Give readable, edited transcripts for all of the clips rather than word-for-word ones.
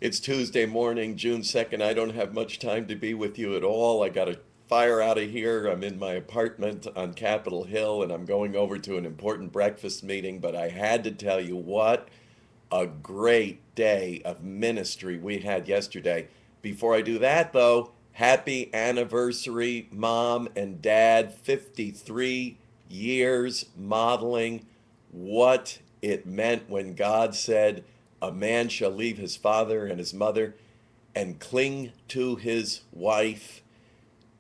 It's Tuesday morning, June 2nd. I don't have much time to be with you at all. I got to fire out of here. I'm in my apartment on Capitol Hill and I'm going over to an important breakfast meeting, but I had to tell you what a great day of ministry we had yesterday. Before I do that, though, happy anniversary, Mom and Dad. 53 years modeling what it meant when God said, "A man shall leave his father and his mother and cling to his wife."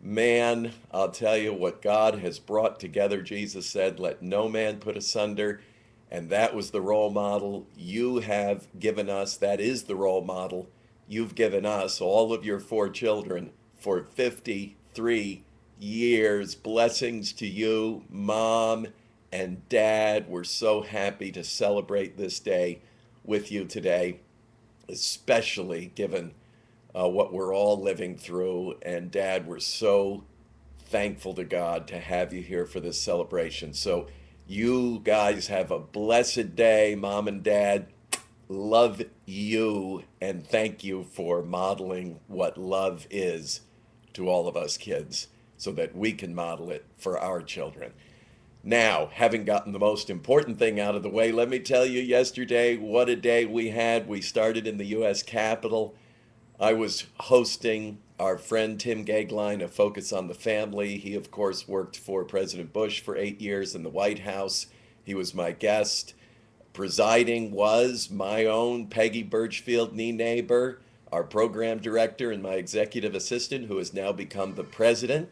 Man, I'll tell you what God has brought together. Jesus said, "Let no man put asunder." And that was the role model you have given us. That is the role model you've given us, all of your four children, for 53 years. Blessings to you, Mom and Dad. We're so happy to celebrate this day with you today, especially given what we're all living through. And Dad, we're so thankful to God to have you here for this celebration. So, you guys have a blessed day, Mom and Dad. Love you, and thank you for modeling what love is to all of us kids so that we can model it for our children. Now, having gotten the most important thing out of the way, let me tell you yesterday what a day we had. We started in the U.S. Capitol. I was hosting our friend Tim Gagline, a Focus on the Family. He, of course, worked for President Bush for 8 years in the White House. He was my guest. Presiding was my own Peggy Birchfield, knee neighbor, our program director and my executive assistant, who has now become the president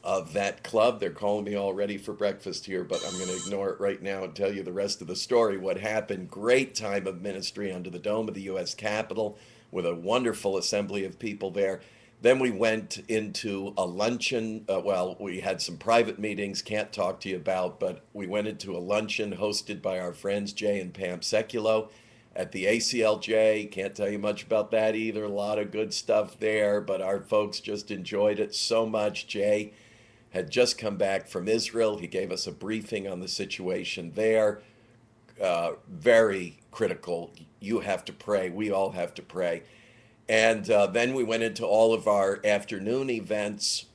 of that club. They're calling me already for breakfast here, but I'm going to ignore it right now and tell you the rest of the story. What happened? Great time of ministry under the dome of the U.S. Capitol with a wonderful assembly of people there. Then we went into a luncheon. Well, we had some private meetings, can't talk to you about, but we went into a luncheon hosted by our friends Jay and Pam Sekulow at the ACLJ. Can't tell you much about that either. A lot of good stuff there, but our folks just enjoyed it so much. Jay had just come back from Israel. He gave us a briefing on the situation there. Very critical. You have to pray. We all have to pray. And then we went into all of our afternoon events,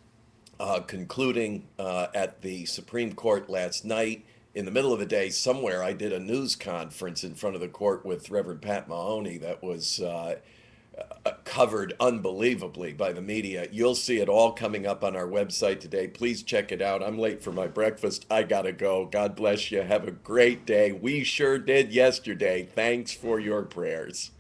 concluding at the Supreme Court last night. In the middle of the day, somewhere, I did a news conference in front of the court with Reverend Pat Mahoney that was covered unbelievably by the media. You'll see it all coming up on our website today. Please check it out. I'm late for my breakfast. I gotta go. God bless you. Have a great day. We sure did yesterday. Thanks for your prayers.